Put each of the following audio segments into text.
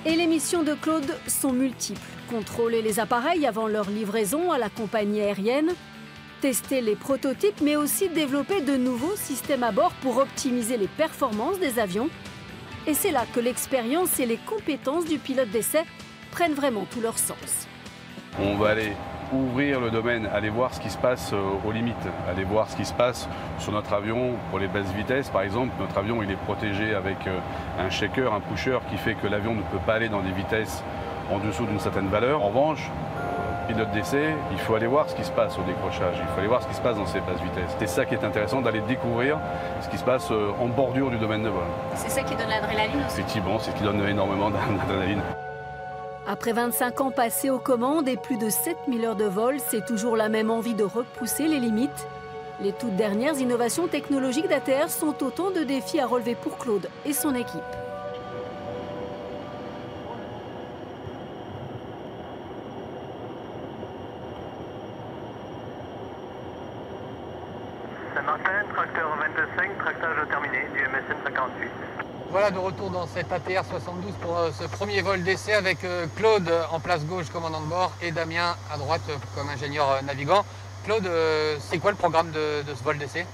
Et les missions de Claude sont multiples. Contrôler les appareils avant leur livraison à la compagnie aérienne, tester les prototypes, mais aussi développer de nouveaux systèmes à bord pour optimiser les performances des avions. Et c'est là que l'expérience et les compétences du pilote d'essai prennent vraiment tout leur sens. On va aller ouvrir le domaine, aller voir ce qui se passe aux limites, aller voir ce qui se passe sur notre avion pour les basses vitesses. Par exemple, notre avion il est protégé avec un shaker, un pusher qui fait que l'avion ne peut pas aller dans des vitesses en dessous d'une certaine valeur. En revanche, pilote d'essai, il faut aller voir ce qui se passe au décrochage, il faut aller voir ce qui se passe dans ces basses vitesses. C'est ça qui est intéressant, d'aller découvrir ce qui se passe en bordure du domaine de vol. C'est ça qui donne l'adrénaline aussi. Effectivement, c'est ce qui donne énormément d'adrénaline. Après 25 ans passés aux commandes et plus de 7000 heures de vol, c'est toujours la même envie de repousser les limites. Les toutes dernières innovations technologiques d'ATR sont autant de défis à relever pour Claude et son équipe. Saint-Martin, tracteur 25, tractage terminé du MSN 58. Voilà, de retour dans cet ATR 72 pour ce premier vol d'essai avec Claude en place gauche, commandant de bord, et Damien à droite comme ingénieur navigant. Claude, c'est quoi le programme de ce vol d'essai?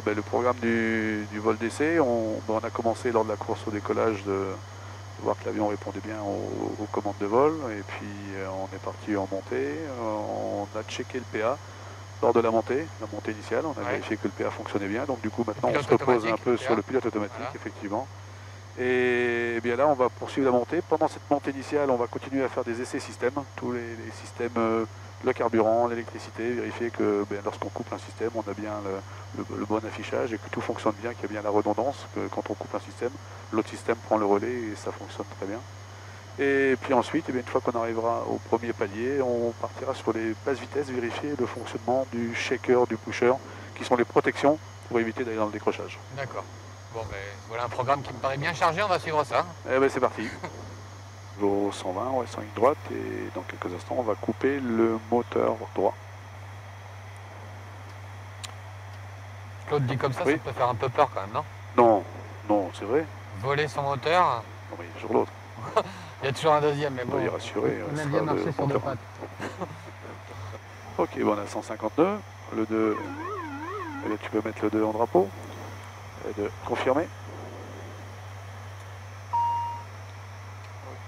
Le programme du vol d'essai, on a commencé lors de la course au décollage de voir que l'avion répondait bien aux commandes de vol, et puis on est parti en montée, on a checké le PA. Lors de la montée initiale, on a vérifié que le PA fonctionnait bien. Donc du coup, maintenant, on se repose un peu sur le pilote automatique, voilà. Effectivement. Et bien là, on va poursuivre la montée. Pendant cette montée initiale, on va continuer à faire des essais systèmes. Tous les systèmes, le carburant, l'électricité, vérifier que lorsqu'on coupe un système, on a bien le bon affichage et que tout fonctionne bien, qu'il y a bien la redondance, que quand on coupe un système, l'autre système prend le relais et ça fonctionne très bien. Et puis ensuite, une fois qu'on arrivera au premier palier, on partira sur les basses vitesses, vérifier le fonctionnement du shaker, du pusher, qui sont les protections pour éviter d'aller dans le décrochage. D'accord. Bon, voilà un programme qui me paraît bien chargé, on va suivre ça. C'est parti. Au 120, on reste en ligne droite et dans quelques instants, on va couper le moteur droit. Claude dit comme ça, ça peut faire un peu peur quand même, non? Non, c'est vrai. Voler son moteur. Non, mais il y a toujours l'autre. Il y a toujours un deuxième, mais bon. On va y rassurer. On aime bien marcher sur deux pattes. Ok, on a 159. Le 2, tu peux mettre le 2 en drapeau. Le 2, confirmé.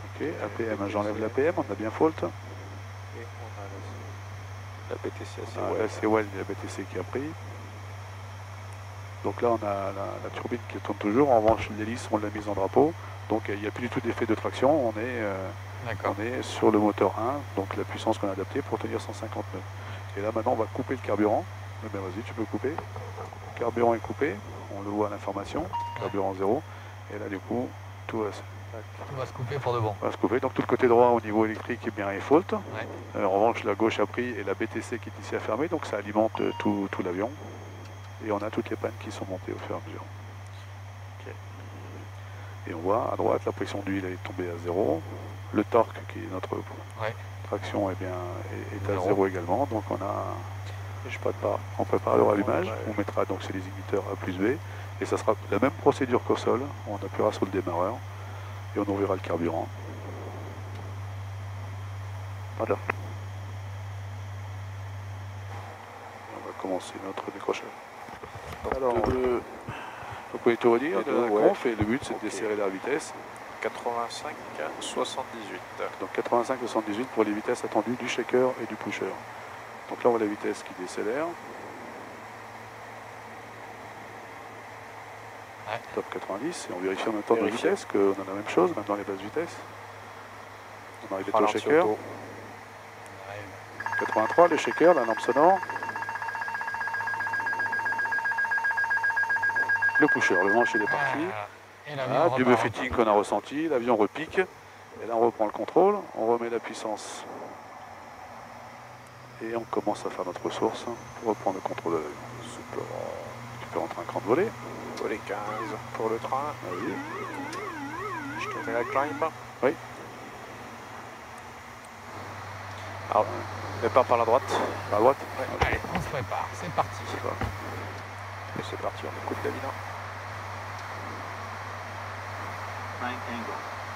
Ok, APM, j'enlève l'APM, on a bien fault. Et on a la BTC c'est Well, la BTC qui a pris. Donc là, on a la turbine qui tourne toujours. En revanche, l'hélice, on l'a mise en drapeau. Donc il n'y a plus du tout d'effet de traction. On est sur le moteur 1, donc la puissance qu'on a adaptée pour tenir 150 nœuds. Et là, maintenant, on va couper le carburant. Vas-y, tu peux couper. Le carburant est coupé. On le voit à l'information. Carburant 0. Et là, du coup, tout va se couper pour de bon. Va se couper. Donc tout le côté droit au niveau électrique est fault. En revanche, la gauche a pris et la BTC qui est ici a fermé. Donc ça alimente tout l'avion. Et on a toutes les pannes qui sont montées au fur et à mesure. Okay. Et on voit à droite, la pression d'huile est tombée à 0. Le torque, qui est notre traction, est à 0 également. Donc on prépare le rallumage. On mettra donc c'est les inhibiteurs A plus B. Et ça sera la même procédure qu'au sol. On appuiera sur le démarreur et on ouvrira le carburant. Voilà. On va commencer notre décrochage. Alors, vous pouvez tout redire de la conf et le but c'est de desserrer la vitesse. 85 à 78. Donc 85 à 78 pour les vitesses attendues du shaker et du pusher. Donc là on voit la vitesse qui décélère. Top 90 et on vérifie en même temps nos vitesses qu'on a la même chose, même dans les basses vitesses. On arrive au shaker. 83 le shaker, la lampe sonore. Le pusher, le manche il est parti. Du buffeting qu'on a ressenti, l'avion repique. Et là on reprend le contrôle, on remet la puissance. Et on commence à faire notre ressource pour reprendre le contrôle de l'avion. Tu peux rentrer un cran de volée. Volet 15 pour le train. Vas-y. Je te mets la climb. Oui. Alors, départ par la droite. Par la droite. Allez, on se prépare, c'est parti. Et c'est parti, on écoute David.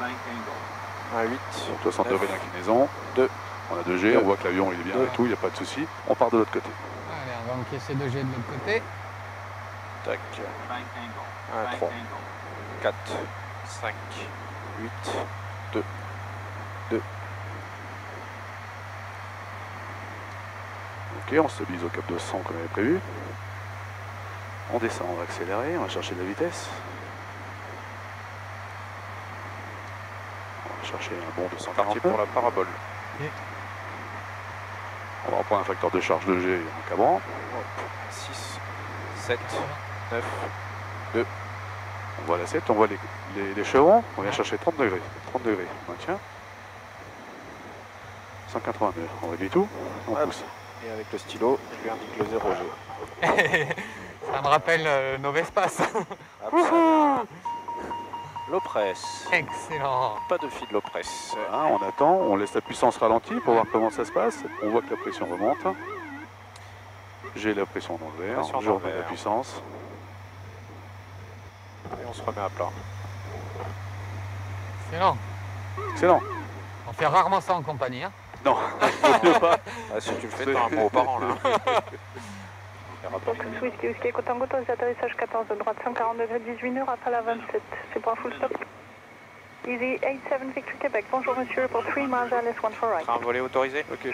1,8. 60 degrés d'inclinaison. 2. On a 2G, on voit que l'avion il est bien et tout, il n'y a pas de souci. On part de l'autre côté. Allez, on va encaisser 2G de l'autre côté. Tac. 1, 3, 4, 5, 8, 2, 2. Ok, on se stabilise au cap de 100 comme on avait prévu. On descend, on va accélérer, on va chercher de la vitesse. On va chercher un bond de 140 Parti pour la parabole. On va reprendre un facteur de charge de G en cabrant. 6, 7, 9, On voit la 7, on voit les chevrons. On vient chercher 30 degrés. 30 degrés, on maintient. 189, on réduit tout, on pousse. Et avec le stylo, je lui indique le 0G. Ça me rappelle nos Vespas. L'Opress. Excellent. Pas de fil l'Opress. Voilà, on attend, on laisse la puissance ralentie pour voir comment ça se passe. On voit que la pression remonte. J'ai la pression dans le verre, Pression je dans le remets la verre. puissance. Et on se remet à plat. Excellent. Excellent. On fait rarement ça en compagnie. Hein. Non, Ah, si tu le fais, t'as un bon parent là. Whisky, Whisky, Coton, atterrissage 14 de droite, 140 degrés, 18 nœuds, rafale à 27. C'est pour un full stop. Easy 87 Victor Québec. Bonjour monsieur, pour 3 miles LS 1 for right. Train volé autorisé. ok.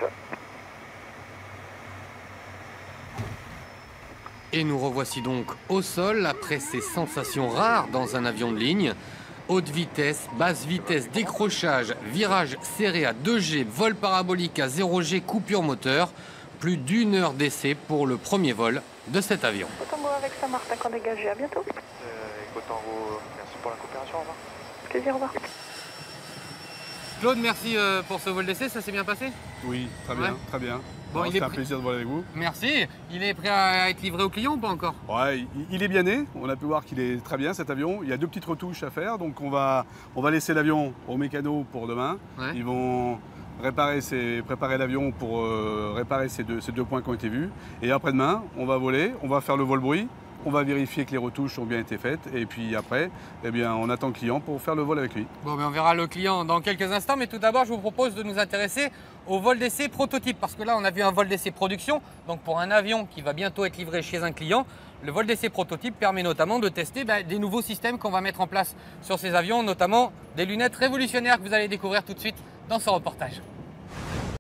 Et nous revoici donc au sol après ces sensations rares dans un avion de ligne. Haute vitesse, basse vitesse, décrochage, virage serré à 2G, vol parabolique à 0G, coupure moteur. Plus d'1 heure d'essai pour le premier vol de cet avion. Coton avec Saint-Martin qu'on dégagé. À bientôt. Écotango, merci pour la coopération, au revoir. Plaisir, au revoir. Claude, merci pour ce vol d'essai, ça s'est bien passé? Oui, très bien, Ouais. très bien. Bon, C'était un plaisir de voler avec vous. Merci. Il est prêt à être livré au client ou pas encore? Ouais, il est bien né. On a pu voir qu'il est très bien cet avion. Il y a 2 petites retouches à faire, donc on va laisser l'avion aux mécanos pour demain. Ouais. Ils vont préparer l'avion pour réparer ces deux points qui ont été vus. Et après-demain, on va voler, on va faire le vol bruit, on va vérifier que les retouches ont bien été faites. Et puis après, eh bien, on attend le client pour faire le vol avec lui. Bon, ben on verra le client dans quelques instants, mais tout d'abord, je vous propose de nous intéresser au vol d'essai prototype, parce que là, on a vu un vol d'essai production. Donc pour un avion qui va bientôt être livré chez un client, le vol d'essai prototype permet notamment de tester des nouveaux systèmes qu'on va mettre en place sur ces avions, notamment des lunettes révolutionnaires que vous allez découvrir tout de suite dans ce reportage.